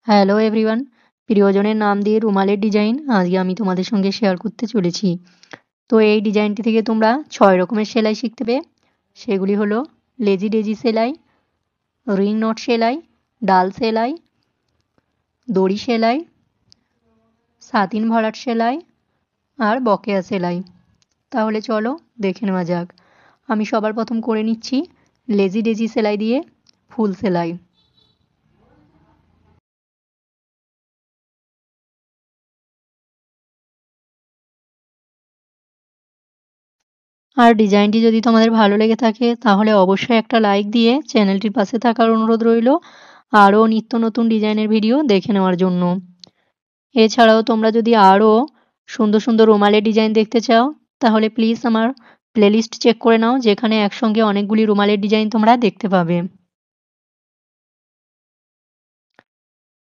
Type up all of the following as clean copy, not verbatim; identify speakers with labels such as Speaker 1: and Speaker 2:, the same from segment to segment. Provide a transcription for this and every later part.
Speaker 1: Hello everyone, প্রিয়জনের নাম দিয়ে রুমালের ডিজাইন আজকে আমি তোমাদের সঙ্গে শেয়ার করতে চলেছি। তো এই ডিজাইনটি থেকে তোমরা 6 রকমের সেলাই শিখতে পেয়ে, সেগুলি হলো লেজি ডেজি সেলাই, রিং নট সেলাই, ডাল সেলাই, দড়ি সেলাই, সাতিন ভরাট সেলাই আর বকেয়া সেলাই। তাহলে চলো দেখে নেওয়া যাক। আমি সবার প্রথম করে নিচ্ছি লেজি ডেজি সেলাই দিয়ে ফুল সেলাই। আর ডিজাইনটি যদি তোমাদের ভালো লেগে থাকে তাহলে অবশ্যই একটা লাইক দিয়ে চ্যানেলটির পাশে থাকার অনুরোধ রইল আরও নিত্য নতুন ডিজাইনের ভিডিও দেখে নেওয়ার জন্য। এছাড়াও তোমরা যদি আরও সুন্দর সুন্দর রুমালের ডিজাইন দেখতে চাও তাহলে প্লিজ আমার প্লেলিস্ট চেক করে নাও, যেখানে একসঙ্গে অনেকগুলি রুমালের ডিজাইন তোমরা দেখতে পাবে।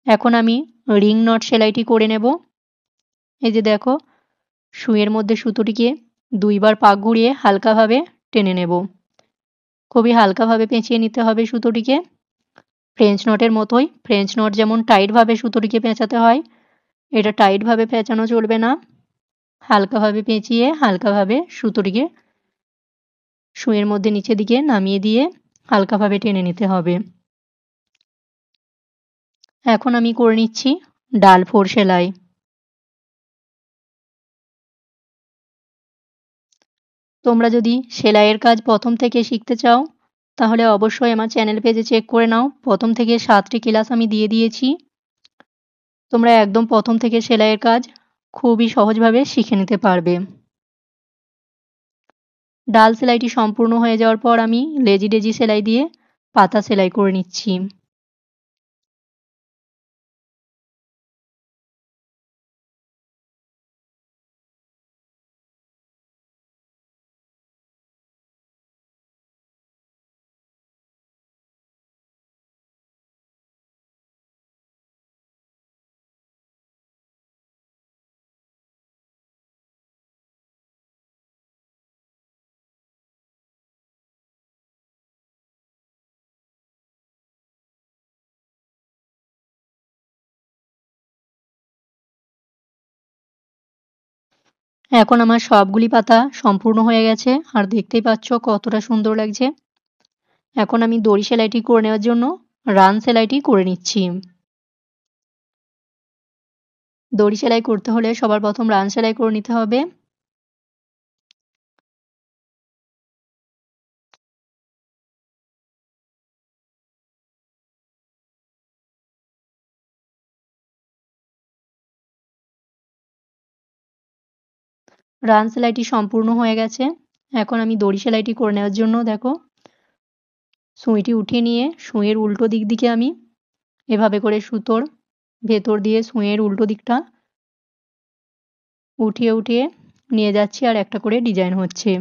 Speaker 1: এখন আমি রিং নট সেলাইটি করে নেব। এই যে দেখো, সুইয়ের মধ্যে সুতোটিকে দুইবার পাক ঘুরিয়ে হালকাভাবে টেনে নেব। খুবই হালকাভাবে পেঁচিয়ে নিতে হবে সুতোটিকে, ফ্রেঞ্চ নটের মতোই। ফ্রেঞ্চ নট যেমন টাইটভাবে সুতোটিকে পেঁচাতে হয়, এটা টাইটভাবে পেঁচানো চলবে না, হালকাভাবে পেঁচিয়ে হালকাভাবে সুতোটিকে সুইয়ের মধ্যে নিচের দিকে নামিয়ে দিয়ে হালকাভাবে টেনে নিতে হবে। এখন আমি করে নিচ্ছি ডাল ফোর সেলাই। তোমরা যদি সেলাইয়ের কাজ প্রথম থেকে শিখতে চাও তাহলে অবশ্যই আমার চ্যানেল পেজে চেক করে নাও, প্রথম থেকে 7টি ক্লাস আমি দিয়ে দিয়েছি। তোমরা একদম প্রথম থেকে সেলাইয়ের কাজ খুবই সহজভাবে শিখে নিতে পারবে। ডাল সেলাইটি সম্পূর্ণ হয়ে যাওয়ার পর আমি লেজি ডেজি সেলাই দিয়ে পাতা সেলাই করে নিচ্ছি। এখন আমার সবগুলি পাতা সম্পূর্ণ হয়ে গেছে আর দেখতেই পাচ্ছ কতটা সুন্দর লাগছে। এখন আমি দড়ি সেলাইটি করে নেওয়ার জন্য রান সেলাইটি করে নিচ্ছি। দড়ি সেলাই করতে হলে সবার প্রথম রান সেলাই করে নিতে হবে। রান সেলাইটি সম্পূর্ণ হয়ে গেছে। এখন আমি দড়ি সেলাইটি করে নেওয়ার জন্য দেখো, সুইটি উঠিয়ে নিয়ে সুইয়ের উল্টো দিক দিকে আমি এভাবে করে সুতোর ভেতর দিয়ে সুইয়ের উল্টো দিকটা উঠিয়ে উঠিয়ে নিয়ে যাচ্ছি আর একটা করে ডিজাইন হচ্ছে।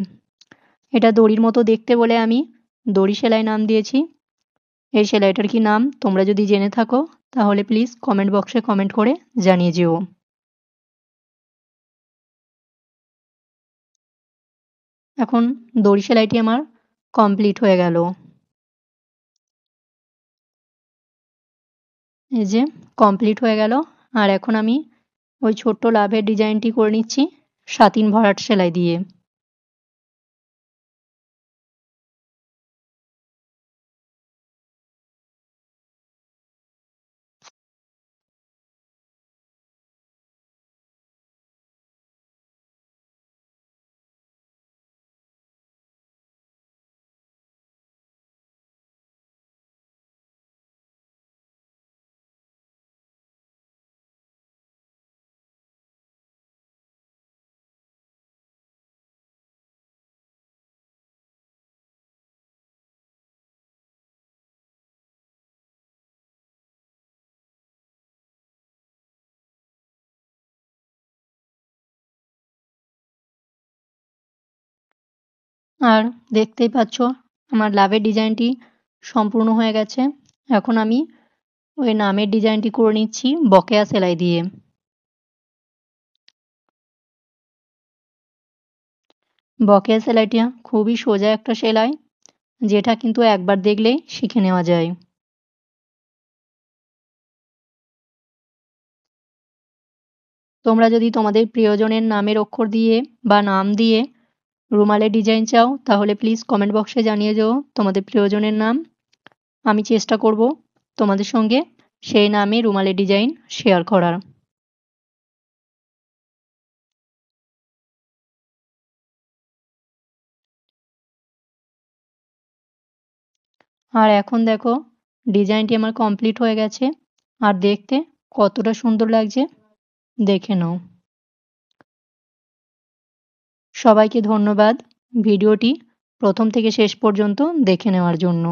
Speaker 1: এটা দড়ির মতো দেখতে বলে আমি দড়ি সেলাই নাম দিয়েছি। এই সেলাইটার কি নাম তোমরা যদি জেনে থাকো তাহলে প্লিজ কমেন্ট বক্সে কমেন্ট করে জানিয়ে যেও। এখন দড়ি সেলাইটি আমার কমপ্লিট হয়ে গেল। এই যে কমপ্লিট হয়ে গেল। আর এখন আমি ওই ছোট্ট লাভের ডিজাইনটি করে নিচ্ছি সাতিন ভরাট সেলাই দিয়ে। আর দেখতেই পাচ্ছ আমার লাভের ডিজাইনটি সম্পূর্ণ হয়ে গেছে। এখন আমি ওই নামের ডিজাইনটি করে নিচ্ছি বকেয়া সেলাই দিয়ে। বকেয়া সেলাইটা খুবই সোজা একটা সেলাই, যেটা কিন্তু একবার দেখলেই শিখে নেওয়া যায়। তোমরা যদি তোমাদের প্রিয়জনের নামের অক্ষর দিয়ে বা নাম দিয়ে রুমালের ডিজাইন চাও তাহলে প্লিজ কমেন্ট বক্সে জানিয়ে যেও তোমাদের প্রিয়জনের নাম। আমি চেষ্টা করব তোমাদের সঙ্গে সেই নামে রুমালের ডিজাইন শেয়ার করার। আর এখন দেখো ডিজাইনটি আমার কমপ্লিট হয়ে গেছে আর দেখতে কতটা সুন্দর লাগছে দেখে নাও। সবাইকে ধন্যবাদ ভিডিওটি প্রথম থেকে শেষ পর্যন্ত দেখে নেওয়ার জন্য।